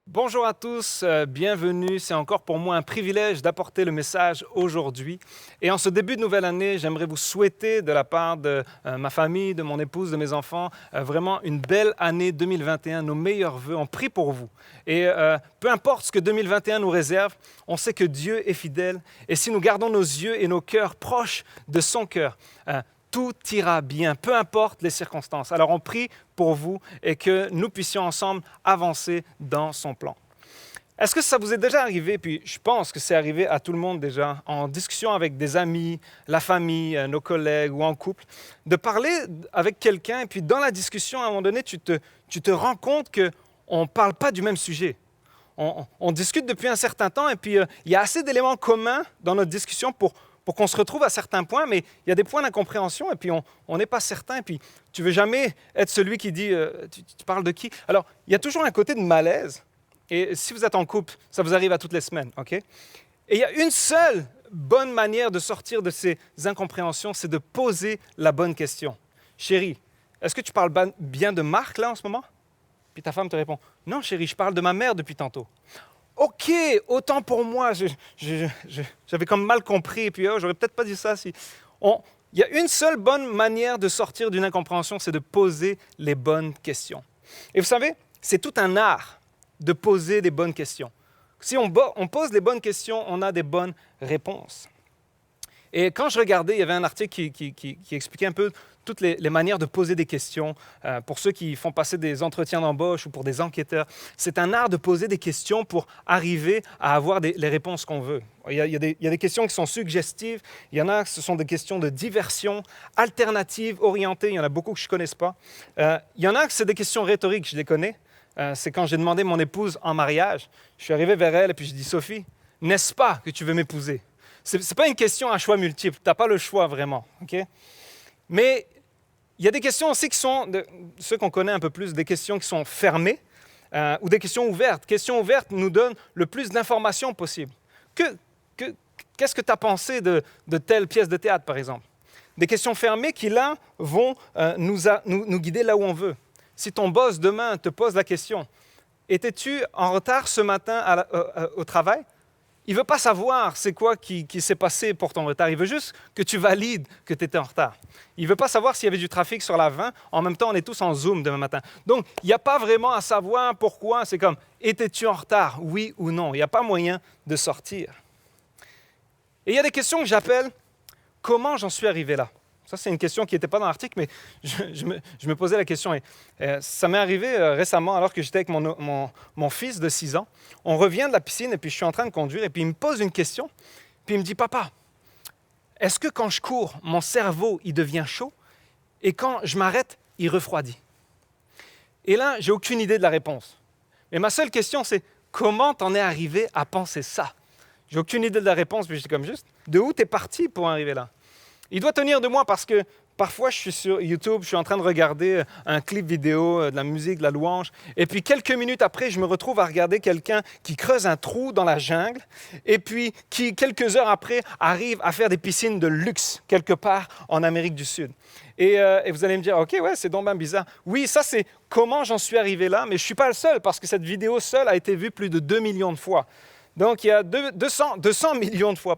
Bonjour à tous, bienvenue. C'est encore pour moi un privilège d'apporter le message aujourd'hui. Et en ce début de nouvelle année, j'aimerais vous souhaiter de la part de ma famille, de mon épouse, de mes enfants, vraiment une belle année 2021, nos meilleurs vœux. On prie pour vous. Et peu importe ce que 2021 nous réserve, on sait que Dieu est fidèle. Et si nous gardons nos yeux et nos cœurs proches de son cœur, tout ira bien, peu importe les circonstances. Alors on prie pour vous et que nous puissions ensemble avancer dans son plan. Est-ce que ça vous est déjà arrivé, puis je pense que c'est arrivé à tout le monde déjà, en discussion avec des amis, la famille, nos collègues ou en couple, de parler avec quelqu'un et puis dans la discussion, à un moment donné, tu te rends compte qu'on ne parle pas du même sujet. On discute depuis un certain temps et puis il y a assez d'éléments communs dans notre discussion pour qu'on se retrouve à certains points, mais il y a des points d'incompréhension et puis on n'est pas certain. Et puis tu ne veux jamais être celui qui dit tu parles de qui? Alors, il y a toujours un côté de malaise. Et si vous êtes en couple, ça vous arrive à toutes les semaines, OK? Et il y a une seule bonne manière de sortir de ces incompréhensions, c'est de poser la bonne question. Chérie, est-ce que tu parles bien de Marc là en ce moment? Puis ta femme te répond, non chérie, je parle de ma mère depuis tantôt. OK, autant pour moi, j'avais comme mal compris, et puis j'aurais peut-être pas dit ça. Il y a une seule bonne manière de sortir d'une incompréhension, c'est de poser les bonnes questions. Et vous savez, c'est tout un art de poser des bonnes questions. Si on pose les bonnes questions, on a des bonnes réponses. Et quand je regardais, il y avait un article qui expliquait un peu toutes les manières de poser des questions pour ceux qui font passer des entretiens d'embauche ou pour des enquêteurs. C'est un art de poser des questions pour arriver à avoir les réponses qu'on veut. Il y a des questions qui sont suggestives, il y en a, ce sont des questions de diversion, alternatives, orientées, il y en a beaucoup que je ne connaisse pas. Il y en a, c'est des questions rhétoriques, je les connais. C'est quand j'ai demandé mon épouse en mariage, je suis arrivé vers elle et puis je dis « Sophie, n'est-ce pas que tu veux m'épouser ?» Ce n'est pas une question à choix multiple, tu n'as pas le choix vraiment. Okay? Mais il y a des questions aussi qui sont, ceux qu'on connaît un peu plus, des questions qui sont fermées ou des questions ouvertes. Questions ouvertes nous donnent le plus d'informations possible. Qu'est-ce que tu as pensé de telle pièce de théâtre, par exemple? Des questions fermées qui, là, vont nous guider là où on veut. Si ton boss, demain, te pose la question, « Étais-tu en retard ce matin au travail ?» Il ne veut pas savoir c'est quoi qui s'est passé pour ton retard. Il veut juste que tu valides que tu étais en retard. Il ne veut pas savoir s'il y avait du trafic sur la 20. En même temps, on est tous en Zoom demain matin. Donc, il n'y a pas vraiment à savoir pourquoi. C'est comme, étais-tu en retard, oui ou non? Il n'y a pas moyen de sortir. Et il y a des questions que j'appelle, comment j'en suis arrivé là? Ça, c'est une question qui n'était pas dans l'article, mais je me posais la question. Et ça m'est arrivé récemment, alors que j'étais avec mon fils de 6 ans. On revient de la piscine, et puis je suis en train de conduire, et puis il me pose une question. Puis il me dit, « Papa, est-ce que quand je cours, mon cerveau, il devient chaud, et quand je m'arrête, il refroidit? » Et là, j'ai aucune idée de la réponse. Mais ma seule question, c'est, comment t'en es arrivé à penser ça? J'ai aucune idée de la réponse, puis j'étais comme juste, de où t'es parti pour arriver là? Il doit tenir de moi parce que parfois je suis sur YouTube, je suis en train de regarder un clip vidéo, de la musique, de la louange, et puis quelques minutes après, je me retrouve à regarder quelqu'un qui creuse un trou dans la jungle, et puis qui, quelques heures après, arrive à faire des piscines de luxe quelque part en Amérique du Sud. Et vous allez me dire, OK, ouais, c'est donc bien bizarre. Oui, ça c'est comment j'en suis arrivé là, mais je ne suis pas le seul parce que cette vidéo seule a été vue plus de 2 millions de fois. Donc, il y a 200 millions de fois,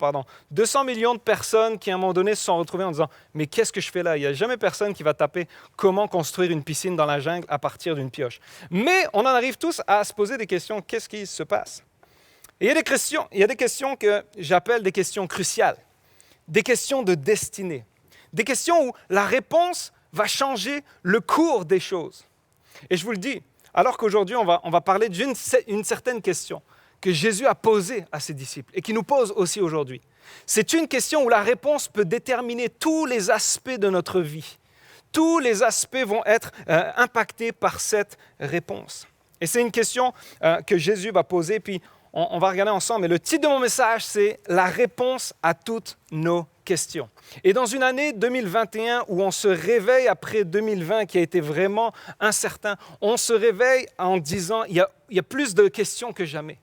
200 millions de personnes qui, à un moment donné, se sont retrouvées en disant « Mais qu'est-ce que je fais là ?» Il n'y a jamais personne qui va taper « Comment construire une piscine dans la jungle à partir d'une pioche ?» Mais on en arrive tous à se poser des questions. Qu'est-ce qui se passe? Et il y a des questions que j'appelle des questions cruciales, des questions de destinée, des questions où la réponse va changer le cours des choses. Et je vous le dis, alors qu'aujourd'hui, on va parler d'une certaine question que Jésus a posée à ses disciples et qui nous pose aussi aujourd'hui. C'est une question où la réponse peut déterminer tous les aspects de notre vie. Tous les aspects vont être impactés par cette réponse. Et c'est une question que Jésus va poser, puis on va regarder ensemble. Et le titre de mon message, c'est « La réponse à toutes nos questions ». Et dans une année 2021 où on se réveille après 2020 qui a été vraiment incertain, on se réveille en disant il y a plus de questions que jamais.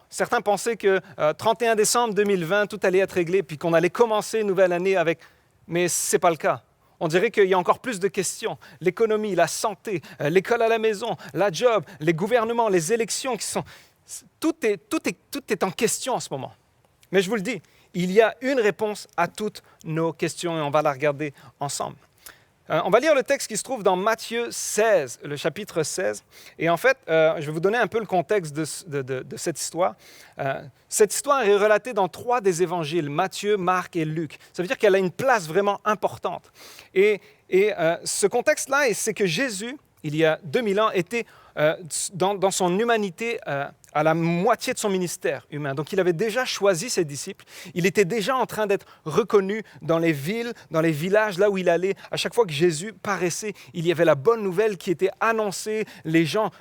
Certains pensaient que 31 décembre 2020, tout allait être réglé, puis qu'on allait commencer une nouvelle année avec... Mais ce n'est pas le cas. On dirait qu'il y a encore plus de questions. L'économie, la santé, l'école à la maison, la job, les gouvernements, les élections tout est en question en ce moment. Mais je vous le dis, il y a une réponse à toutes nos questions et on va la regarder ensemble. On va lire le texte qui se trouve dans Matthieu 16, le chapitre 16. Et en fait, je vais vous donner un peu le contexte de cette histoire. Cette histoire est relatée dans 3 des évangiles, Matthieu, Marc et Luc. Ça veut dire qu'elle a une place vraiment importante. Et ce contexte-là, c'est que Jésus, il y a 2000 ans, était dans son humanité à la moitié de son ministère humain. Donc il avait déjà choisi ses disciples. Il était déjà en train d'être reconnu dans les villes, dans les villages, là où il allait. À chaque fois que Jésus paraissait, il y avait la bonne nouvelle qui était annoncée. Les gens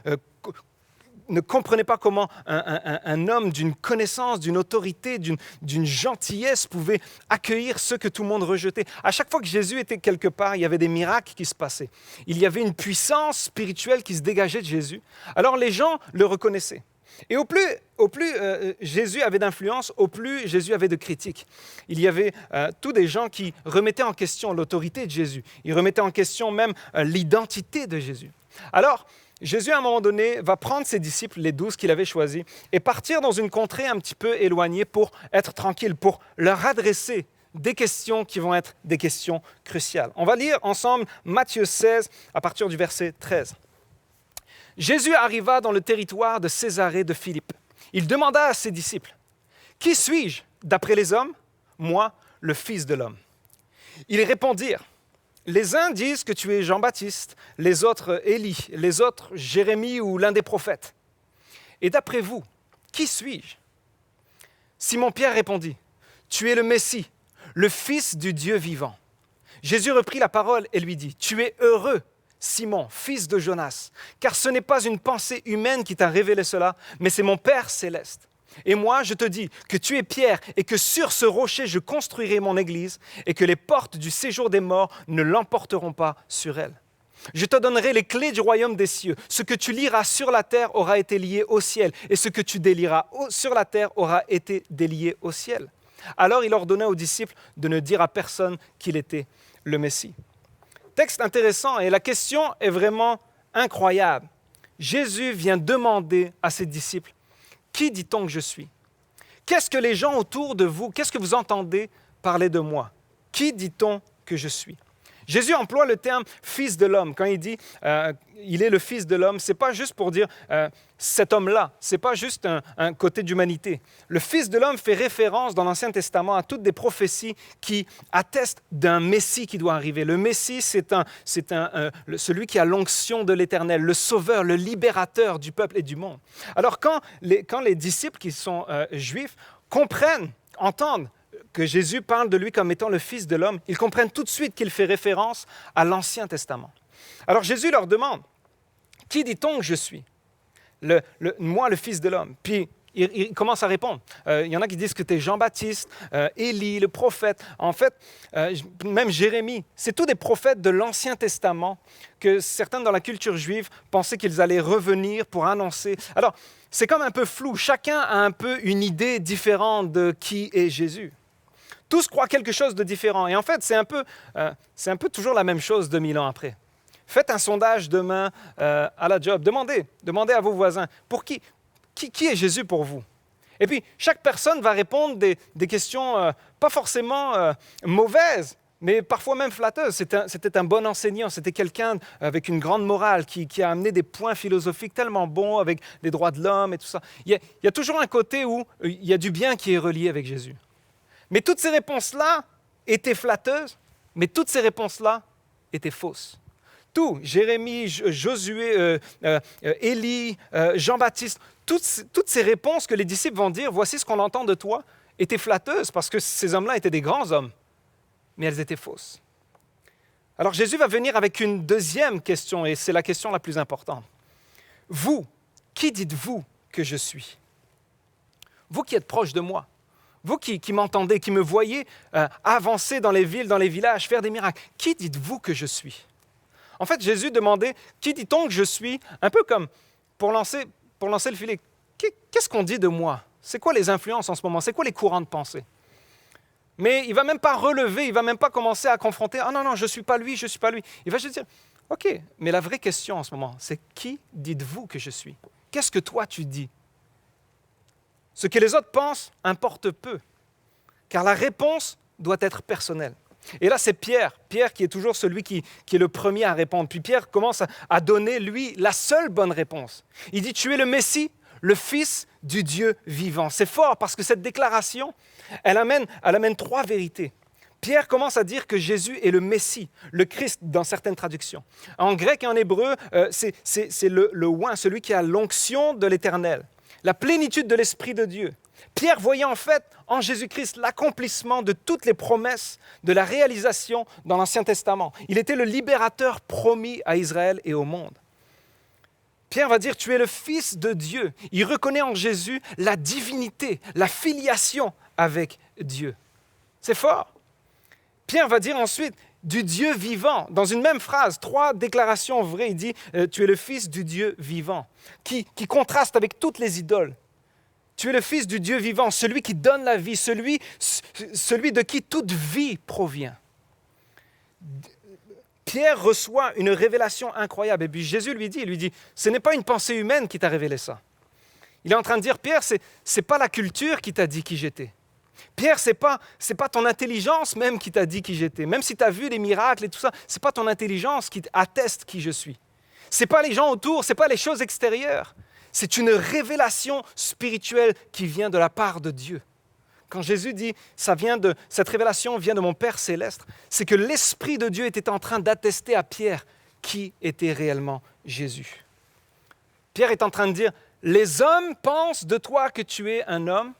ne comprenaient pas comment un homme d'une connaissance, d'une autorité, d'une gentillesse pouvait accueillir ceux que tout le monde rejetait. À chaque fois que Jésus était quelque part, il y avait des miracles qui se passaient. Il y avait une puissance spirituelle qui se dégageait de Jésus. Alors les gens le reconnaissaient. Et au plus Jésus avait d'influence, au plus Jésus avait de critiques. Il y avait tous des gens qui remettaient en question l'autorité de Jésus. Ils remettaient en question même l'identité de Jésus. Alors, Jésus, à un moment donné, va prendre ses disciples, les 12 qu'il avait choisis, et partir dans une contrée un petit peu éloignée pour être tranquille, pour leur adresser des questions qui vont être des questions cruciales. On va lire ensemble Matthieu 16 à partir du verset 13. Jésus arriva dans le territoire de Césarée de Philippe. Il demanda à ses disciples, « Qui suis-je d'après les hommes ? Moi, le Fils de l'homme. » Ils répondirent, « Les uns disent que tu es Jean-Baptiste, les autres Élie, les autres Jérémie ou l'un des prophètes. Et d'après vous, qui suis-je » Simon-Pierre répondit, « Tu es le Messie, le Fils du Dieu vivant. » Jésus reprit la parole et lui dit, « Tu es heureux, Simon, fils de Jonas, car ce n'est pas une pensée humaine qui t'a révélé cela, mais c'est mon Père céleste. Et moi, je te dis que tu es Pierre et que sur ce rocher, je construirai mon église et que les portes du séjour des morts ne l'emporteront pas sur elle. Je te donnerai les clés du royaume des cieux. Ce que tu lieras sur la terre aura été lié au ciel et ce que tu délieras sur la terre aura été délié au ciel. » Alors il ordonna aux disciples de ne dire à personne qu'il était le Messie. Texte intéressant et la question est vraiment incroyable. Jésus vient demander à ses disciples, « Qui dit-on que je suis ? Qu'est-ce que les gens autour de vous, qu'est-ce que vous entendez parler de moi ? Qui dit-on que je suis ?» Jésus emploie le terme « fils de l'homme ». Quand il dit il est le fils de l'homme, ce n'est pas juste pour dire cet homme-là, ce n'est pas juste un côté d'humanité. Le fils de l'homme fait référence dans l'Ancien Testament à toutes des prophéties qui attestent d'un Messie qui doit arriver. Le Messie, c'est celui qui a l'onction de l'Éternel, le sauveur, le libérateur du peuple et du monde. Alors quand les disciples qui sont juifs comprennent, entendent, que Jésus parle de lui comme étant le Fils de l'homme, ils comprennent tout de suite qu'il fait référence à l'Ancien Testament. Alors Jésus leur demande, « Qui dit-on que je suis ? Moi, le Fils de l'homme. » Puis il commence à répondre. Il y en a qui disent que tu es Jean-Baptiste, Élie, le prophète. En fait, même Jérémie. C'est tous des prophètes de l'Ancien Testament que certains dans la culture juive pensaient qu'ils allaient revenir pour annoncer. Alors, c'est comme un peu flou. Chacun a un peu une idée différente de qui est Jésus. Tous croient quelque chose de différent. Et en fait, c'est un peu toujours la même chose 2000 ans après. Faites un sondage demain à la job. Demandez à vos voisins, pour qui est Jésus pour vous? Et puis, chaque personne va répondre des questions pas forcément mauvaises, mais parfois même flatteuses. C'était un bon enseignant, c'était quelqu'un avec une grande morale qui a amené des points philosophiques tellement bons avec les droits de l'homme et tout ça. Il y a toujours un côté où il y a du bien qui est relié avec Jésus. Mais toutes ces réponses-là étaient flatteuses, mais toutes ces réponses-là étaient fausses. Tout, Jérémie, Josué, Élie, Jean-Baptiste, toutes ces réponses que les disciples vont dire, voici ce qu'on entend de toi, étaient flatteuses parce que ces hommes-là étaient des grands hommes, mais elles étaient fausses. Alors Jésus va venir avec une deuxième question, et c'est la question la plus importante. Vous, qui dites-vous que je suis? Vous qui êtes proche de moi, vous qui m'entendez, qui me voyez avancer dans les villes, dans les villages, faire des miracles, qui dites-vous que je suis? En fait, Jésus demandait, qui dit-on que je suis? Un peu comme pour lancer le filet. Qu'est-ce qu'on dit de moi? C'est quoi les influences en ce moment? C'est quoi les courants de pensée? Mais il ne va même pas relever, il ne va même pas commencer à confronter « Ah non, non, je ne suis pas lui, je ne suis pas lui ». Il va juste dire « OK, mais la vraie question en ce moment, c'est qui dites-vous que je suis? Qu'est-ce que toi tu dis ?» Ce que les autres pensent importe peu, car la réponse doit être personnelle. Et là, c'est Pierre qui est toujours celui qui est le premier à répondre. Puis Pierre commence à donner, lui, la seule bonne réponse. Il dit « Tu es le Messie, le Fils du Dieu vivant ». C'est fort parce que cette déclaration, elle amène trois vérités. Pierre commence à dire que Jésus est le Messie, le Christ dans certaines traductions. En grec et en hébreu, c'est le oint, celui qui a l'onction de l'Éternel, la plénitude de l'Esprit de Dieu. Pierre voyait en fait en Jésus-Christ l'accomplissement de toutes les promesses de la réalisation dans l'Ancien Testament. Il était le libérateur promis à Israël et au monde. Pierre va dire, tu es le Fils de Dieu. Il reconnaît en Jésus la divinité, la filiation avec Dieu. C'est fort. Pierre va dire ensuite, du Dieu vivant. Dans une même phrase, 3 déclarations vraies. Il dit, tu es le Fils du Dieu vivant, qui contraste avec toutes les idoles. Tu es le Fils du Dieu vivant, celui qui donne la vie, celui de qui toute vie provient. Pierre reçoit une révélation incroyable. Et puis Jésus lui dit, ce n'est pas une pensée humaine qui t'a révélé ça. Il est en train de dire, Pierre, c'est pas la culture qui t'a dit qui j'étais. Pierre, c'est pas ton intelligence même qui t'a dit qui j'étais. Même si tu as vu les miracles et tout ça, c'est pas ton intelligence qui atteste qui je suis. C'est pas les gens autour, c'est pas les choses extérieures. C'est une révélation spirituelle qui vient de la part de Dieu. Quand Jésus dit cette révélation vient de mon Père céleste, c'est que l'Esprit de Dieu était en train d'attester à Pierre qui était réellement Jésus. Pierre est en train de dire, les hommes pensent de toi que tu es un homme,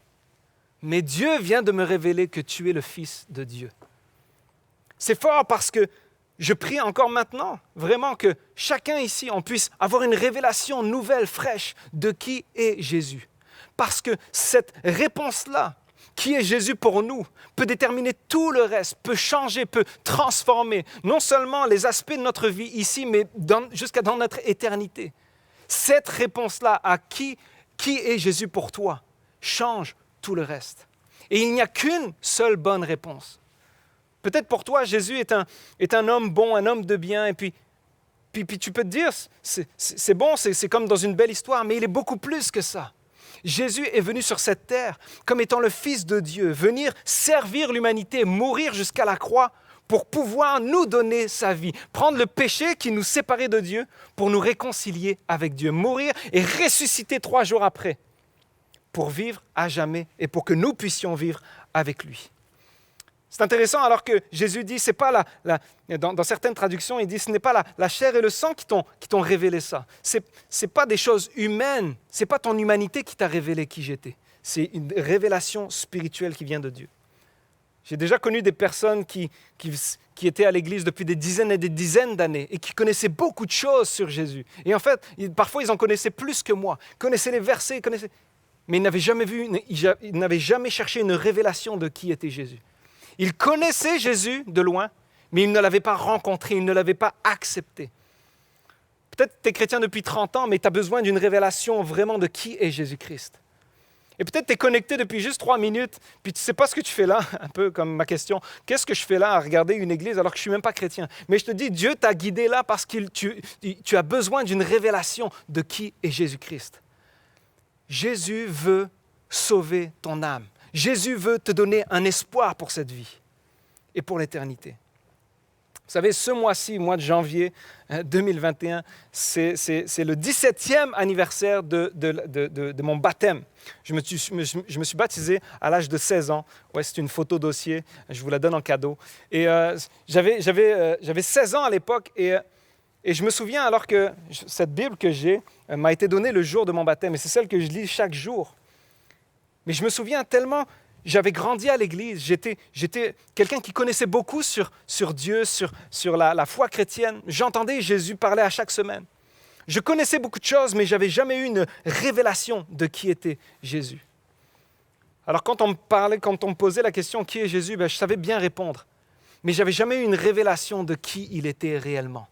mais Dieu vient de me révéler que tu es le Fils de Dieu. C'est fort parce que je prie encore maintenant, vraiment, que chacun ici, on puisse avoir une révélation nouvelle, fraîche, de qui est Jésus. Parce que cette réponse-là, qui est Jésus pour nous, peut déterminer tout le reste, peut changer, peut transformer, non seulement les aspects de notre vie ici, mais jusqu'à dans notre éternité. Cette réponse-là à qui est Jésus pour toi, change tout le reste. Et il n'y a qu'une seule bonne réponse. Peut-être pour toi, Jésus est un homme bon, un homme de bien, et puis tu peux te dire, c'est bon, c'est comme dans une belle histoire, mais il est beaucoup plus que ça. Jésus est venu sur cette terre comme étant le Fils de Dieu, venir servir l'humanité, mourir jusqu'à la croix pour pouvoir nous donner sa vie, prendre le péché qui nous séparait de Dieu pour nous réconcilier avec Dieu, mourir et ressusciter 3 jours après pour vivre à jamais et pour que nous puissions vivre avec lui. C'est intéressant alors que Jésus dit, c'est pas dans certaines traductions, il dit, ce n'est pas la chair et le sang qui t'ont révélé ça. C'est pas des choses humaines, c'est pas ton humanité qui t'a révélé qui j'étais. C'est une révélation spirituelle qui vient de Dieu. J'ai déjà connu des personnes qui étaient à l'église depuis des dizaines et des dizaines d'années et qui connaissaient beaucoup de choses sur Jésus. Et en fait, parfois ils en connaissaient plus que moi, connaissaient les versets, mais ils n'avaient jamais cherché une révélation de qui était Jésus. Ils connaissaient Jésus de loin, mais ils ne l'avaient pas rencontré, ils ne l'avaient pas accepté. Peut-être que tu es chrétien depuis 30 ans, mais tu as besoin d'une révélation vraiment de qui est Jésus-Christ. Et peut-être tu es connecté depuis juste 3 minutes, puis tu ne sais pas ce que tu fais là, un peu comme ma question. Qu'est-ce que je fais là à regarder une église alors que je ne suis même pas chrétien? Mais je te dis, Dieu t'a guidé là parce que tu as besoin d'une révélation de qui est Jésus-Christ. Jésus veut sauver ton âme. Jésus veut te donner un espoir pour cette vie et pour l'éternité. Vous savez, ce mois-ci, mois de janvier 2021, c'est le 17e anniversaire de mon baptême. Je me suis baptisé à l'âge de 16 ans. Ouais, c'est une photo dossier, je vous la donne en cadeau. Et j'avais 16 ans à l'époque et je me souviens alors que cette Bible que j'ai m'a été donnée le jour de mon baptême et c'est celle que je lis chaque jour. Mais je me souviens tellement, j'avais grandi à l'église, j'étais quelqu'un qui connaissait beaucoup sur Dieu, sur la foi chrétienne. J'entendais Jésus parler à chaque semaine. Je connaissais beaucoup de choses, mais je n'avais jamais eu une révélation de qui était Jésus. Alors quand on me posait la question « Qui est Jésus ?», je savais bien répondre. Mais je n'avais jamais eu une révélation de qui il était réellement.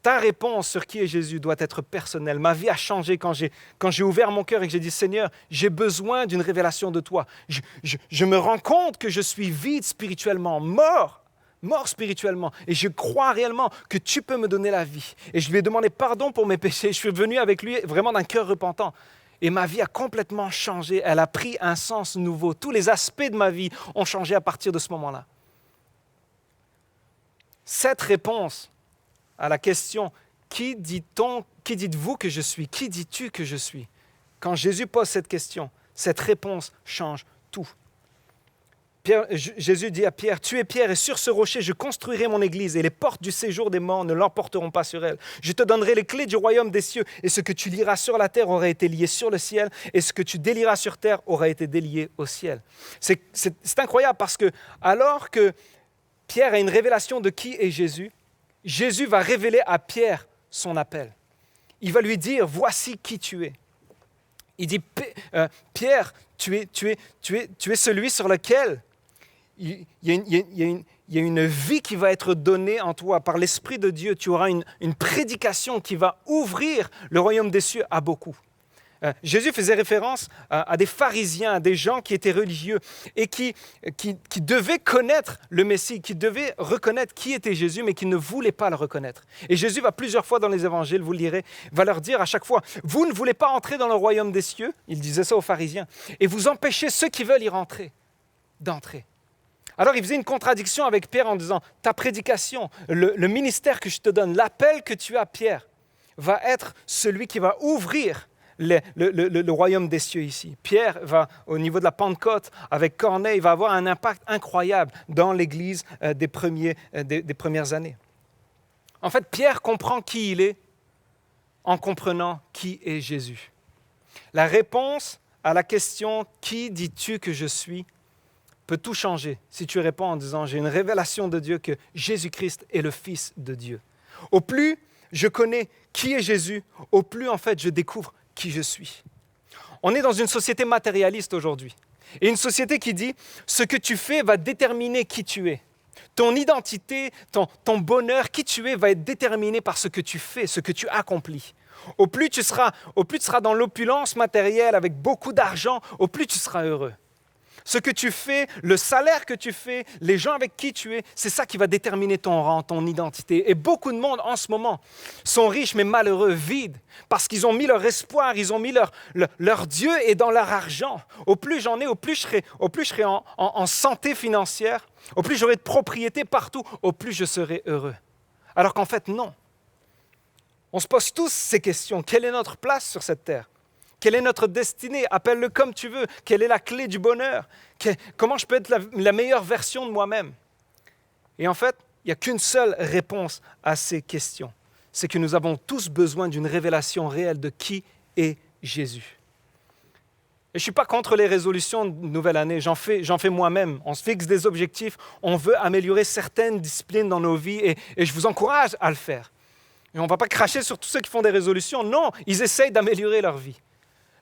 Ta réponse sur qui est Jésus doit être personnelle. Ma vie a changé quand j'ai ouvert mon cœur et que j'ai dit, Seigneur, j'ai besoin d'une révélation de toi. Je me rends compte que je suis vide spirituellement, mort spirituellement. Et je crois réellement que tu peux me donner la vie. Et je lui ai demandé pardon pour mes péchés. Je suis venu avec lui vraiment d'un cœur repentant. Et ma vie a complètement changé. Elle a pris un sens nouveau. Tous les aspects de ma vie ont changé à partir de ce moment-là. Cette réponse à la question « Qui dites-vous que je suis? Qui dis-tu que je suis ?» Quand Jésus pose cette question, cette réponse change tout. Jésus dit à Pierre, « Tu es Pierre et sur ce rocher je construirai mon église et les portes du séjour des morts ne l'emporteront pas sur elle. Je te donnerai les clés du royaume des cieux et ce que tu lieras sur la terre aura été lié sur le ciel et ce que tu délieras sur terre aura été délié au ciel. » C'est incroyable parce que alors que Pierre a une révélation de qui est Jésus, Jésus va révéler à Pierre son appel. Il va lui dire, voici qui tu es. Il dit, Pierre, tu es celui sur lequel il y a une vie qui va être donnée en toi par l'Esprit de Dieu. Tu auras une prédication qui va ouvrir le royaume des cieux à beaucoup. Jésus faisait référence à des pharisiens, à des gens qui étaient religieux et qui devaient connaître le Messie, qui devaient reconnaître qui était Jésus, mais qui ne voulaient pas le reconnaître. Et Jésus va plusieurs fois dans les évangiles, vous le lirez, va leur dire à chaque fois, « Vous ne voulez pas entrer dans le royaume des cieux ?» Il disait ça aux pharisiens. « Et vous empêchez ceux qui veulent y rentrer d'entrer. » Alors il faisait une contradiction avec Pierre en disant, « Ta prédication, le ministère que je te donne, l'appel que tu as, Pierre, va être celui qui va ouvrir le royaume des cieux ici. » Pierre va, au niveau de la Pentecôte, avec Corneille, va avoir un impact incroyable dans l'Église des premières années. En fait, Pierre comprend qui il est en comprenant qui est Jésus. La réponse à la question « Qui dis-tu que je suis ?» peut tout changer si tu réponds en disant « J'ai une révélation de Dieu que Jésus-Christ est le Fils de Dieu. » Au plus je connais qui est Jésus, au plus en fait je découvre qui je suis. On est dans une société matérialiste aujourd'hui. Et une société qui dit, ce que tu fais va déterminer qui tu es. Ton identité, ton bonheur, qui tu es, va être déterminé par ce que tu fais, ce que tu accomplis. Au plus tu seras dans l'opulence matérielle avec beaucoup d'argent, au plus tu seras heureux. Ce que tu fais, le salaire que tu fais, les gens avec qui tu es, c'est ça qui va déterminer ton rang, ton identité. Et beaucoup de monde en ce moment sont riches mais malheureux, vides, parce qu'ils ont mis leur espoir, ils ont mis leur Dieu et dans leur argent. Au plus j'en ai, au plus je serai en santé financière, au plus j'aurai de propriété partout, au plus je serai heureux. Alors qu'en fait, non. On se pose tous ces questions. Quelle est notre place sur cette terre ? Quelle est notre destinée? Appelle-le comme tu veux. Quelle est la clé du bonheur? Comment je peux être la meilleure version de moi-même? Et en fait, il n'y a qu'une seule réponse à ces questions. C'est que nous avons tous besoin d'une révélation réelle de qui est Jésus. Et je ne suis pas contre les résolutions de nouvelle année. J'en fais moi-même. On se fixe des objectifs. On veut améliorer certaines disciplines dans nos vies et je vous encourage à le faire. Et on ne va pas cracher sur tous ceux qui font des résolutions. Non, ils essayent d'améliorer leur vie.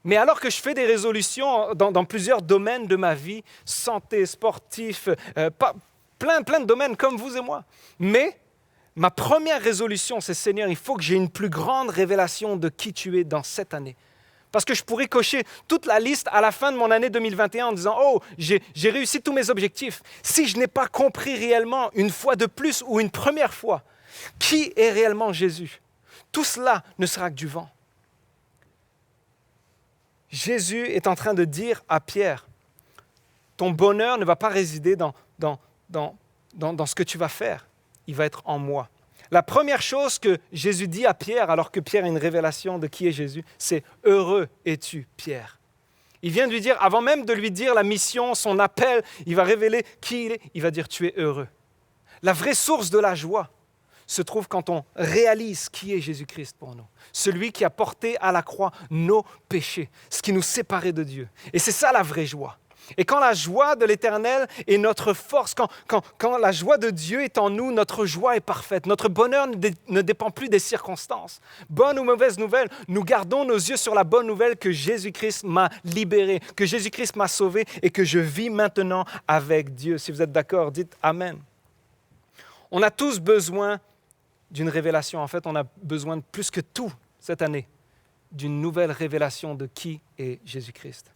Mais alors que je fais des résolutions dans plusieurs domaines de ma vie, santé, sportif, plein de domaines comme vous et moi. Mais ma première résolution, c'est Seigneur, il faut que j'ai une plus grande révélation de qui tu es dans cette année. Parce que je pourrais cocher toute la liste à la fin de mon année 2021 en disant « Oh, j'ai réussi tous mes objectifs. » Si je n'ai pas compris réellement une fois de plus ou une première fois qui est réellement Jésus, tout cela ne sera que du vent. Jésus est en train de dire à Pierre, ton bonheur ne va pas résider dans ce que tu vas faire, il va être en moi. La première chose que Jésus dit à Pierre, alors que Pierre a une révélation de qui est Jésus, c'est « Heureux es-tu, Pierre ». Il vient de lui dire, avant même de lui dire la mission, son appel, il va révéler qui il est, il va dire « Tu es heureux ». La vraie source de la joie se trouve quand on réalise qui est Jésus-Christ pour nous. Celui qui a porté à la croix nos péchés, ce qui nous séparait de Dieu. Et c'est ça la vraie joie. Et quand la joie de l'Éternel est notre force, quand la joie de Dieu est en nous, notre joie est parfaite. Notre bonheur ne dépend plus des circonstances. Bonne ou mauvaise nouvelle, nous gardons nos yeux sur la bonne nouvelle que Jésus-Christ m'a libéré, que Jésus-Christ m'a sauvé et que je vis maintenant avec Dieu. Si vous êtes d'accord, dites Amen. On a tous besoin d'une révélation. En fait, on a besoin de plus que tout cette année, d'une nouvelle révélation de qui est Jésus-Christ.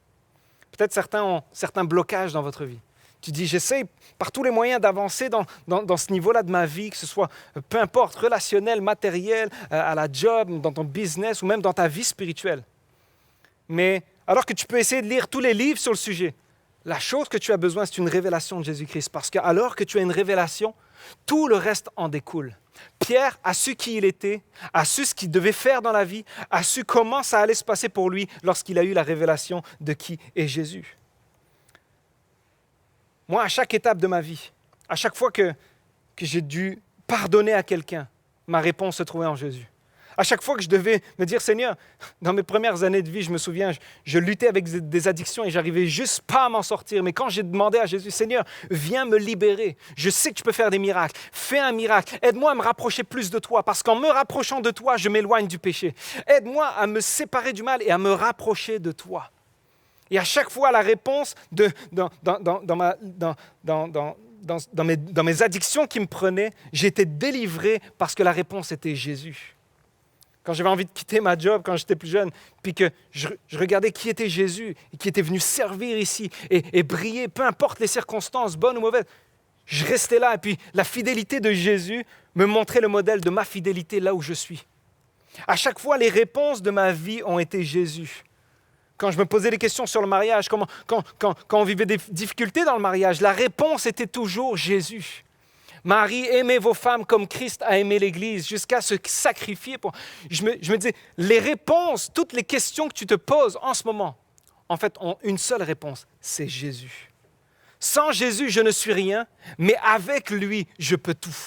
Peut-être certains ont certains blocages dans votre vie. Tu dis, j'essaie par tous les moyens d'avancer dans ce niveau-là de ma vie, que ce soit, peu importe, relationnel, matériel, à la job, dans ton business ou même dans ta vie spirituelle. Mais alors que tu peux essayer de lire tous les livres sur le sujet, la chose que tu as besoin, c'est une révélation de Jésus-Christ. Parce qu'alors que tu as une révélation, tout le reste en découle. Pierre a su qui il était, a su ce qu'il devait faire dans la vie, a su comment ça allait se passer pour lui lorsqu'il a eu la révélation de qui est Jésus. Moi, à chaque étape de ma vie, à chaque fois que j'ai dû pardonner à quelqu'un, ma réponse se trouvait en Jésus. À chaque fois que je devais me dire, Seigneur, dans mes premières années de vie, je me souviens, je luttais avec des addictions et j'arrivais juste pas à m'en sortir. Mais quand j'ai demandé à Jésus, Seigneur, viens me libérer. Je sais que tu peux faire des miracles. Fais un miracle. Aide-moi à me rapprocher plus de toi parce qu'en me rapprochant de toi, je m'éloigne du péché. Aide-moi à me séparer du mal et à me rapprocher de toi. Et à chaque fois, la réponse dans mes addictions qui me prenaient, j'étais délivré parce que la réponse était Jésus. Quand j'avais envie de quitter ma job quand j'étais plus jeune, puis que je regardais qui était Jésus et qui était venu servir ici et briller, peu importe les circonstances, bonnes ou mauvaises, je restais là. Et puis la fidélité de Jésus me montrait le modèle de ma fidélité là où je suis. À chaque fois, les réponses de ma vie ont été Jésus. Quand je me posais des questions sur le mariage, quand on vivait des difficultés dans le mariage, la réponse était toujours Jésus. Marie, aimez vos femmes comme Christ a aimé l'Église, jusqu'à se sacrifier. Je me disais, les réponses, toutes les questions que tu te poses en ce moment, en fait, ont une seule réponse, c'est Jésus. Sans Jésus, je ne suis rien, mais avec lui, je peux tout.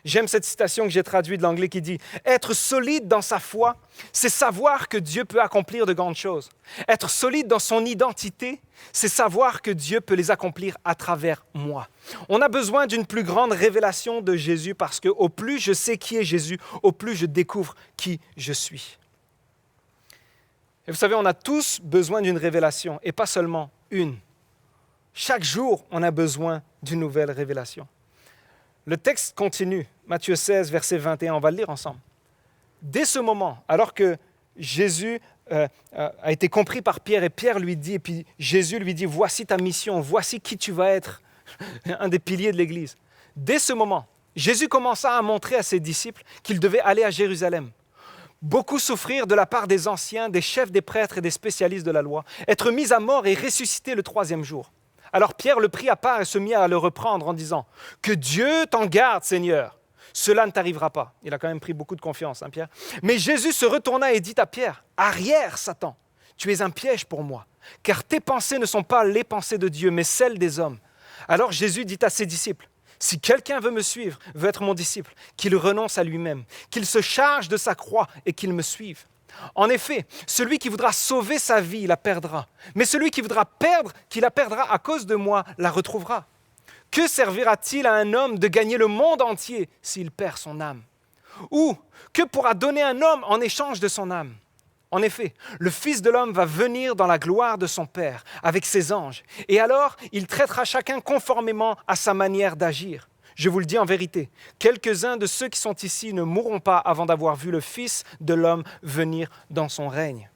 J'aime cette citation que j'ai traduite de l'anglais qui dit « Être solide dans sa foi, c'est savoir que Dieu peut accomplir de grandes choses. Être solide dans son identité, c'est savoir que Dieu peut les accomplir à travers moi. » On a besoin d'une plus grande révélation de Jésus parce qu'au plus je sais qui est Jésus, au plus je découvre qui je suis. Et vous savez, on a tous besoin d'une révélation et pas seulement une. Chaque jour, on a besoin d'une nouvelle révélation. Le texte continue, Matthieu 16, verset 21, on va le lire ensemble. Dès ce moment, alors que Jésus a été compris par Pierre et Pierre lui dit, et puis Jésus lui dit, voici ta mission, voici qui tu vas être, un des piliers de l'Église. Dès ce moment, Jésus commença à montrer à ses disciples qu'il devait aller à Jérusalem. Beaucoup souffrir de la part des anciens, des chefs des prêtres et des spécialistes de la loi, être mis à mort et ressusciter le 3e jour. Alors Pierre le prit à part et se mit à le reprendre en disant « Que Dieu t'en garde, Seigneur, cela ne t'arrivera pas. » Il a quand même pris beaucoup de confiance, hein, Pierre. Mais Jésus se retourna et dit à Pierre « Arrière, Satan, tu es un piège pour moi, car tes pensées ne sont pas les pensées de Dieu, mais celles des hommes. » Alors Jésus dit à ses disciples « Si quelqu'un veut me suivre, veut être mon disciple, qu'il renonce à lui-même, qu'il se charge de sa croix et qu'il me suive. » En effet, celui qui voudra sauver sa vie la perdra, mais celui qui voudra perdre, qui la perdra à cause de moi, la retrouvera. Que servira-t-il à un homme de gagner le monde entier s'il perd son âme? Ou que pourra donner un homme en échange de son âme? En effet, le Fils de l'homme va venir dans la gloire de son Père avec ses anges, et alors il traitera chacun conformément à sa manière d'agir. Je vous le dis en vérité, quelques-uns de ceux qui sont ici ne mourront pas avant d'avoir vu le Fils de l'homme venir dans son règne.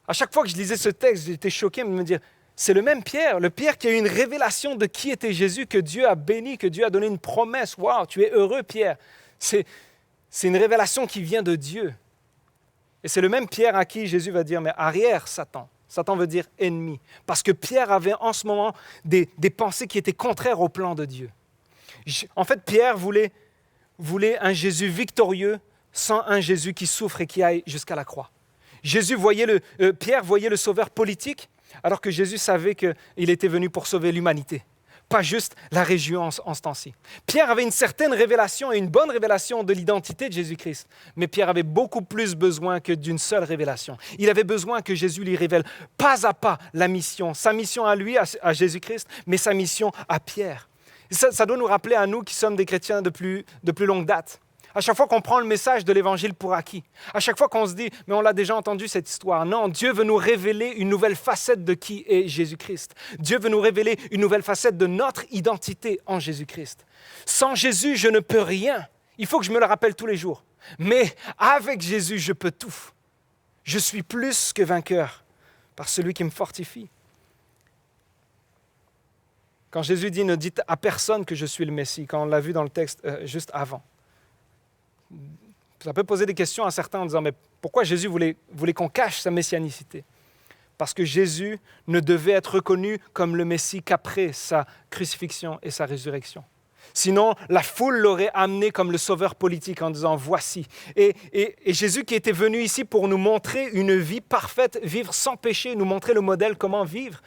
À chaque fois que je lisais ce texte, j'étais choqué de me dire, c'est le même Pierre, le Pierre qui a eu une révélation de qui était Jésus, que Dieu a béni, que Dieu a donné une promesse. Waouh, tu es heureux, Pierre. C'est une révélation qui vient de Dieu. Et c'est le même Pierre à qui Jésus va dire, mais arrière, Satan. Satan veut dire ennemi, parce que Pierre avait en ce moment des pensées qui étaient contraires au plan de Dieu. En fait, Pierre voulait un Jésus victorieux sans un Jésus qui souffre et qui aille jusqu'à la croix. Pierre voyait le sauveur politique, alors que Jésus savait qu'il était venu pour sauver l'humanité, pas juste la région en ce temps-ci. Pierre avait une certaine révélation et une bonne révélation de l'identité de Jésus-Christ, mais Pierre avait beaucoup plus besoin que d'une seule révélation. Il avait besoin que Jésus lui révèle pas à pas la mission, sa mission à lui, à Jésus-Christ, mais sa mission à Pierre. Et ça doit nous rappeler à nous qui sommes des chrétiens de plus longue date. À chaque fois qu'on prend le message de l'Évangile pour acquis, à chaque fois qu'on se dit « mais on l'a déjà entendu cette histoire », non, Dieu veut nous révéler une nouvelle facette de qui est Jésus-Christ. Dieu veut nous révéler une nouvelle facette de notre identité en Jésus-Christ. Sans Jésus, je ne peux rien. Il faut que je me le rappelle tous les jours. Mais avec Jésus, je peux tout. Je suis plus que vainqueur par celui qui me fortifie. Quand Jésus dit « Ne dites à personne que je suis le Messie », quand on l'a vu dans le texte juste avant, ça peut poser des questions à certains en disant « Mais pourquoi Jésus voulait qu'on cache sa messianicité ?» Parce que Jésus ne devait être reconnu comme le Messie qu'après sa crucifixion et sa résurrection. Sinon, la foule l'aurait amené comme le sauveur politique en disant « Voici ». Et Jésus qui était venu ici pour nous montrer une vie parfaite, vivre sans péché, nous montrer le modèle comment vivre,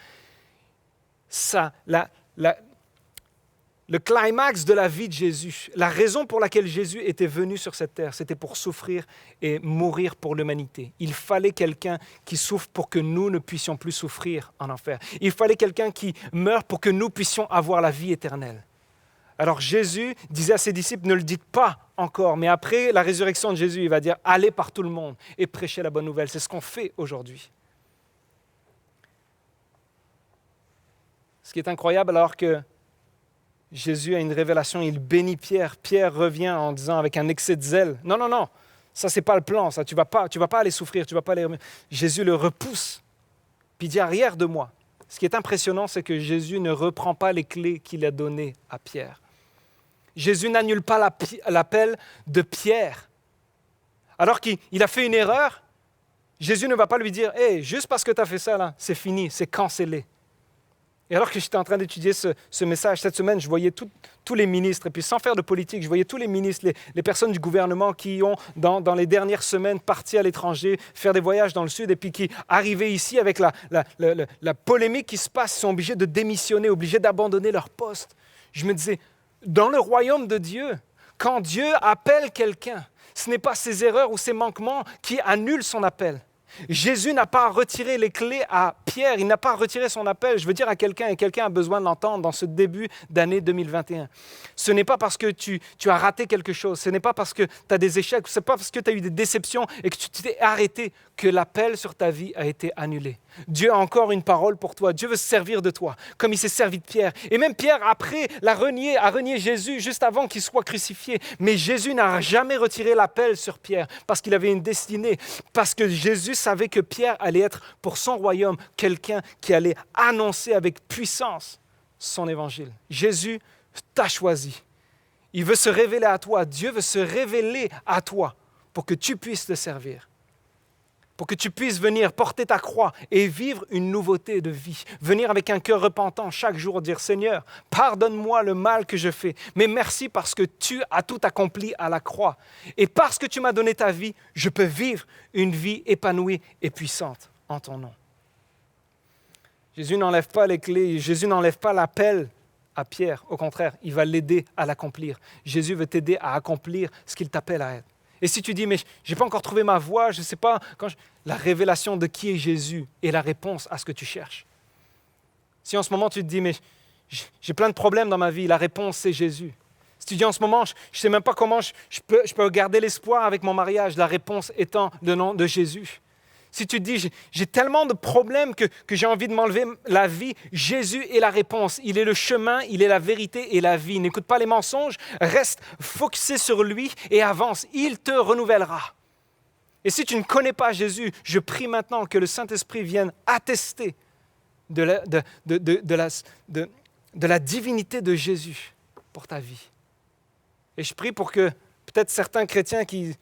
le climax de la vie de Jésus, la raison pour laquelle Jésus était venu sur cette terre, c'était pour souffrir et mourir pour l'humanité. Il fallait quelqu'un qui souffre pour que nous ne puissions plus souffrir en enfer. Il fallait quelqu'un qui meure pour que nous puissions avoir la vie éternelle. Alors Jésus disait à ses disciples, ne le dites pas encore, mais après la résurrection de Jésus, il va dire, allez par tout le monde et prêchez la bonne nouvelle. C'est ce qu'on fait aujourd'hui. Ce qui est incroyable, alors que Jésus a une révélation, il bénit Pierre. Pierre revient en disant avec un excès de zèle, « Non, ça c'est pas le plan, ça, tu vas pas aller souffrir, tu vas pas aller... » Jésus le repousse, puis il dit « Arrière de moi ». Ce qui est impressionnant, c'est que Jésus ne reprend pas les clés qu'il a données à Pierre. Jésus n'annule pas l'appel de Pierre. Alors qu'il a fait une erreur, Jésus ne va pas lui dire « Hey, juste parce que tu as fait ça, là, c'est fini, c'est cancellé ». Et alors que j'étais en train d'étudier ce message, cette semaine, je voyais tous les ministres, et puis sans faire de politique, je voyais tous les ministres, les personnes du gouvernement qui ont, dans les dernières semaines, parti à l'étranger, faire des voyages dans le sud, et puis qui arrivaient ici avec la polémique qui se passe, sont obligés de démissionner, obligés d'abandonner leur poste. Je me disais, dans le royaume de Dieu, quand Dieu appelle quelqu'un, ce n'est pas ses erreurs ou ses manquements qui annulent son appel. Jésus n'a pas retiré les clés à Pierre, il n'a pas retiré son appel. Je veux dire à quelqu'un, et quelqu'un a besoin de l'entendre dans ce début d'année 2021. Ce n'est pas parce que tu as raté quelque chose, ce n'est pas parce que tu as des échecs, ce n'est pas parce que tu as eu des déceptions et que tu t'es arrêté que l'appel sur ta vie a été annulé. Dieu a encore une parole pour toi. Dieu veut se servir de toi, comme il s'est servi de Pierre. Et même Pierre, après, a renié Jésus juste avant qu'il soit crucifié. Mais Jésus n'a jamais retiré l'appel sur Pierre parce qu'il avait une destinée, parce que Jésus savait que Pierre allait être pour son royaume quelqu'un qui allait annoncer avec puissance son évangile. Jésus t'a choisi. Il veut se révéler à toi. Dieu veut se révéler à toi pour que tu puisses le servir. Pour que tu puisses venir porter ta croix et vivre une nouveauté de vie. Venir avec un cœur repentant chaque jour, dire « Seigneur, pardonne-moi le mal que je fais, mais merci parce que tu as tout accompli à la croix. Et parce que tu m'as donné ta vie, je peux vivre une vie épanouie et puissante en ton nom. » Jésus n'enlève pas les clés, Jésus n'enlève pas l'appel à Pierre. Au contraire, il va l'aider à l'accomplir. Jésus veut t'aider à accomplir ce qu'il t'appelle à être. Et si tu dis, mais je n'ai pas encore trouvé ma voie, je ne sais pas, la révélation de qui est Jésus est la réponse à ce que tu cherches. Si en ce moment tu te dis, mais j'ai plein de problèmes dans ma vie, la réponse c'est Jésus. Si tu dis en ce moment, je ne sais même pas comment je peux garder l'espoir avec mon mariage, la réponse étant le nom de Jésus. Si tu te dis, j'ai tellement de problèmes que j'ai envie de m'enlever la vie, Jésus est la réponse. Il est le chemin, il est la vérité et la vie. N'écoute pas les mensonges, reste focusé sur lui et avance. Il te renouvellera. Et si tu ne connais pas Jésus, je prie maintenant que le Saint-Esprit vienne attester de la divinité de Jésus pour ta vie. Et je prie pour que peut-être certains chrétiens qui...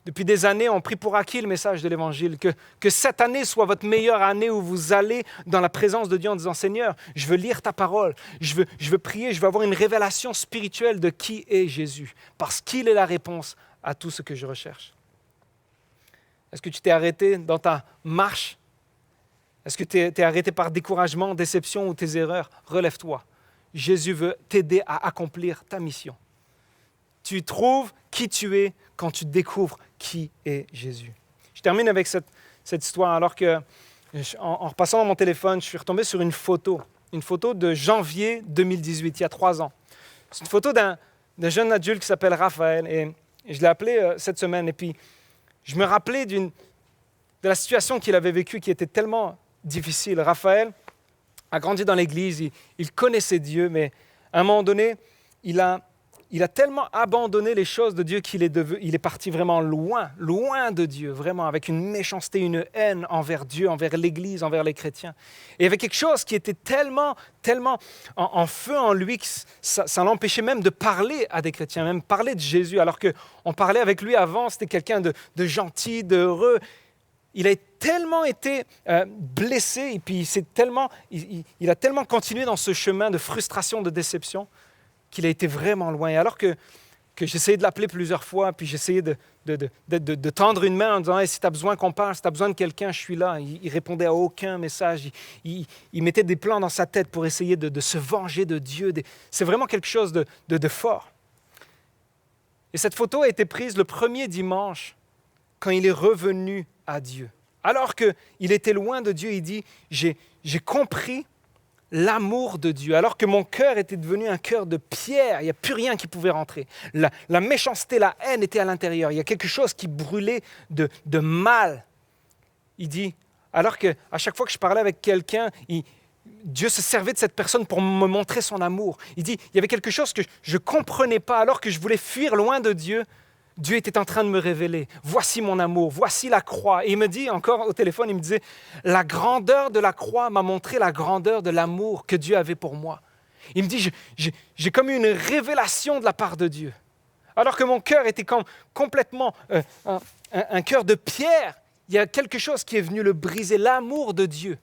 Depuis des années, on prie pour acquis le message de l'Évangile, que cette année soit votre meilleure année où vous allez dans la présence de Dieu en disant « Seigneur, je veux lire ta parole, je veux prier, je veux avoir une révélation spirituelle de qui est Jésus, parce qu'il est la réponse à tout ce que je recherche. » Est-ce que tu t'es arrêté dans ta marche? Est-ce que tu es arrêté par découragement, déception ou tes erreurs? Relève-toi. Jésus veut t'aider à accomplir ta mission. Tu trouves qui tu es quand tu découvres qui est Jésus. Je termine avec cette histoire alors que, en repassant dans mon téléphone, je suis retombé sur une photo de janvier 2018, il y a 3 ans. C'est une photo d'un jeune adulte qui s'appelle Raphaël et je l'ai appelé cette semaine. Et puis, je me rappelais de la situation qu'il avait vécue qui était tellement difficile. Raphaël a grandi dans l'église, il connaissait Dieu, mais à un moment donné, il il a tellement abandonné les choses de Dieu qu'il il est parti vraiment loin, loin de Dieu, vraiment avec une méchanceté, une haine envers Dieu, envers l'Église, envers les chrétiens. Et il y avait quelque chose qui était tellement en feu en lui que ça l'empêchait même de parler à des chrétiens, même parler de Jésus, alors qu'on parlait avec lui avant, c'était quelqu'un de gentil, d'heureux. Il a tellement été blessé et puis il a tellement continué dans ce chemin de frustration, de déception, qu'il a été vraiment loin. Et alors que j'essayais de l'appeler plusieurs fois, puis j'essayais de tendre une main en disant hey, « si tu as besoin qu'on parle, si tu as besoin de quelqu'un, je suis là ». Il répondait à aucun message. Il mettait des plans dans sa tête pour essayer de se venger de Dieu. C'est vraiment quelque chose de fort. Et cette photo a été prise le premier dimanche quand il est revenu à Dieu. Alors qu'il était loin de Dieu, il dit « j'ai compris l'amour de Dieu, alors que mon cœur était devenu un cœur de pierre, il n'y a plus rien qui pouvait rentrer. La méchanceté, la haine était à l'intérieur, il y a quelque chose qui brûlait de mal. » Il dit, alors qu'à chaque fois que je parlais avec quelqu'un, Dieu se servait de cette personne pour me montrer son amour. Il dit, il y avait quelque chose que je ne comprenais pas, alors que je voulais fuir loin de Dieu. Dieu était en train de me révéler, voici mon amour, voici la croix. Et il me dit encore au téléphone, il me disait, la grandeur de la croix m'a montré la grandeur de l'amour que Dieu avait pour moi. Il me dit, j'ai comme eu une révélation de la part de Dieu. Alors que mon cœur était complètement un cœur de pierre, il y a quelque chose qui est venu le briser, l'amour de Dieu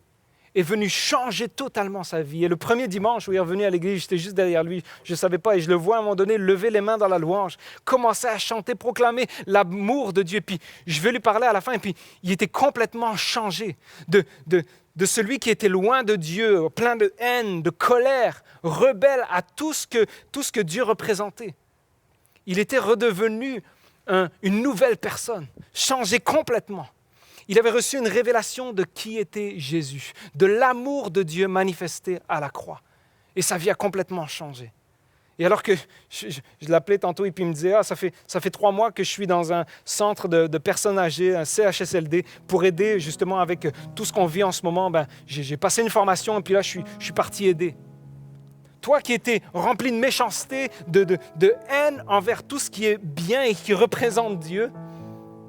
est venu changer totalement sa vie. Et le premier dimanche où il est revenu à l'église, j'étais juste derrière lui, je ne savais pas, et je le vois à un moment donné lever les mains dans la louange, commencer à chanter, proclamer l'amour de Dieu. Et puis je vais lui parler à la fin, et puis il était complètement changé de celui qui était loin de Dieu, plein de haine, de colère, rebelle à tout ce que Dieu représentait. Il était redevenu une nouvelle personne, changé complètement. Il avait reçu une révélation de qui était Jésus, de l'amour de Dieu manifesté à la croix. Et sa vie a complètement changé. Et alors que je l'appelais tantôt et puis il me disait « ça fait 3 mois que je suis dans un centre de personnes âgées, un CHSLD, pour aider justement avec tout ce qu'on vit en ce moment. J'ai passé une formation et puis là, je suis parti aider. » Toi qui étais rempli de méchanceté, de haine envers tout ce qui est bien et qui représente Dieu,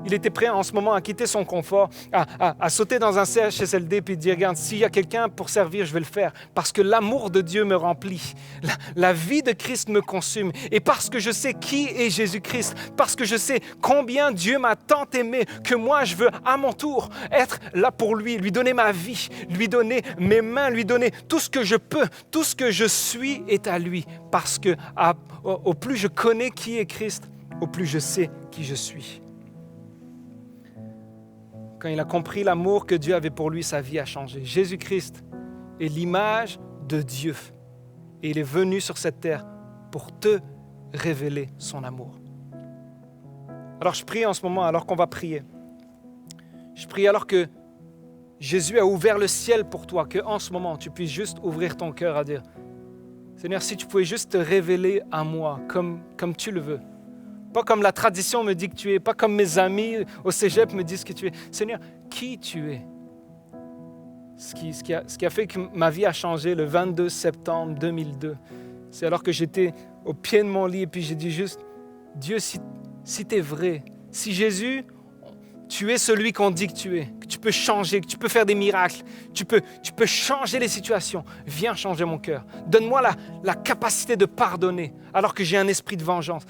il était prêt en ce moment à quitter son confort, à sauter dans un CHSLD et dire, regarde, s'il y a quelqu'un pour servir, je vais le faire. Parce que l'amour de Dieu me remplit. La vie de Christ me consume. Et parce que je sais qui est Jésus-Christ, parce que je sais combien Dieu m'a tant aimé, que moi, je veux à mon tour être là pour lui donner ma vie, lui donner mes mains, lui donner tout ce que je peux, tout ce que je suis est à lui. Parce que au plus je connais qui est Christ, au plus je sais qui je suis. Quand il a compris l'amour que Dieu avait pour lui, sa vie a changé. Jésus-Christ est l'image de Dieu. Et il est venu sur cette terre pour te révéler son amour. Alors je prie en ce moment, alors qu'on va prier. Je prie alors que Jésus a ouvert le ciel pour toi, qu'en ce moment, tu puisses juste ouvrir ton cœur à dire, Seigneur, si tu pouvais juste te révéler à moi comme tu le veux. Pas comme la tradition me dit que tu es, pas comme mes amis au cégep me disent que tu es. Seigneur, qui tu es? Ce qui a fait que ma vie a changé le 22 septembre 2002, c'est alors que j'étais au pied de mon lit et puis j'ai dit juste, Dieu, si tu es vrai, si Jésus, tu es celui qu'on dit que tu peux changer, que tu peux faire des miracles, tu peux changer les situations, viens changer mon cœur. Donne-moi la capacité de pardonner alors que j'ai un esprit de vengeance.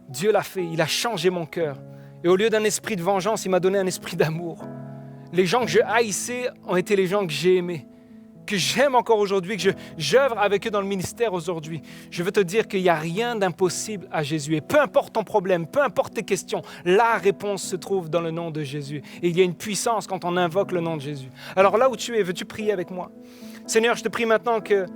Dieu l'a fait, il a changé mon cœur. Et au lieu d'un esprit de vengeance, il m'a donné un esprit d'amour. Les gens que je haïssais ont été les gens que j'ai aimés, que j'aime encore aujourd'hui, que j'œuvre avec eux dans le ministère aujourd'hui. Je veux te dire qu'il n'y a rien d'impossible à Jésus. Et peu importe ton problème, peu importe tes questions, la réponse se trouve dans le nom de Jésus. Et il y a une puissance quand on invoque le nom de Jésus. Alors là où tu es, veux-tu prier avec moi? Seigneur, je te prie maintenant que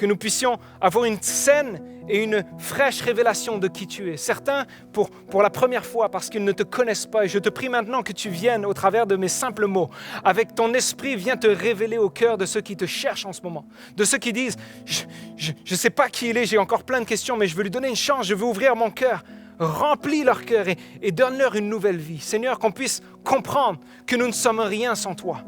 nous puissions avoir une saine et une fraîche révélation de qui tu es. Certains, pour la première fois, parce qu'ils ne te connaissent pas. Et je te prie maintenant que tu viennes au travers de mes simples mots. Avec ton esprit, viens te révéler au cœur de ceux qui te cherchent en ce moment. De ceux qui disent, je ne sais pas qui il est, j'ai encore plein de questions, mais je veux lui donner une chance, je veux ouvrir mon cœur. Remplis leur cœur et donne-leur une nouvelle vie. Seigneur, qu'on puisse comprendre que nous ne sommes rien sans toi.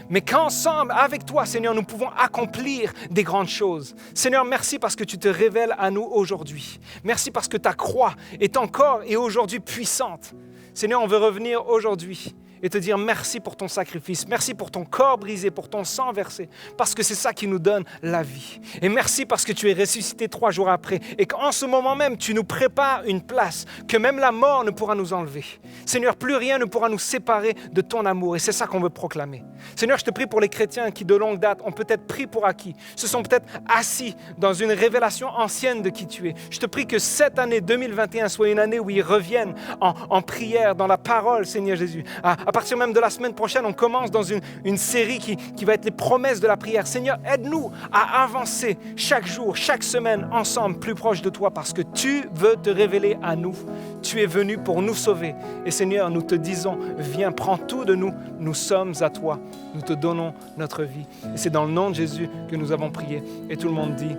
mais qu'ensemble, avec toi, Seigneur, nous pouvons accomplir des grandes choses. Seigneur, merci parce que tu te révèles à nous aujourd'hui. Merci parce que ta croix est encore et aujourd'hui puissante. Seigneur, on veut revenir aujourd'hui et te dire merci pour ton sacrifice, merci pour ton corps brisé, pour ton sang versé, parce que c'est ça qui nous donne la vie. Et merci parce que tu es ressuscité 3 jours après et qu'en ce moment même, tu nous prépares une place que même la mort ne pourra nous enlever. Seigneur, plus rien ne pourra nous séparer de ton amour et c'est ça qu'on veut proclamer. Seigneur, je te prie pour les chrétiens qui de longue date ont peut-être pris pour acquis, se sont peut-être assis dans une révélation ancienne de qui tu es. Je te prie que cette année 2021 soit une année où ils reviennent en prière, dans la parole, Seigneur Jésus. À partir même de la semaine prochaine, on commence dans une série qui va être les promesses de la prière. Seigneur, aide-nous à avancer chaque jour, chaque semaine, ensemble, plus proche de toi, parce que tu veux te révéler à nous. Tu es venu pour nous sauver. Et Seigneur, nous te disons, viens, prends tout de nous. Nous sommes à toi. Nous te donnons notre vie. Et c'est dans le nom de Jésus que nous avons prié. Et tout le monde dit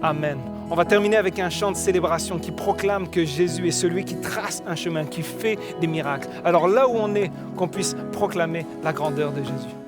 Amen. On va terminer avec un chant de célébration qui proclame que Jésus est celui qui trace un chemin, qui fait des miracles. Alors là où on est, qu'on puisse proclamer la grandeur de Jésus.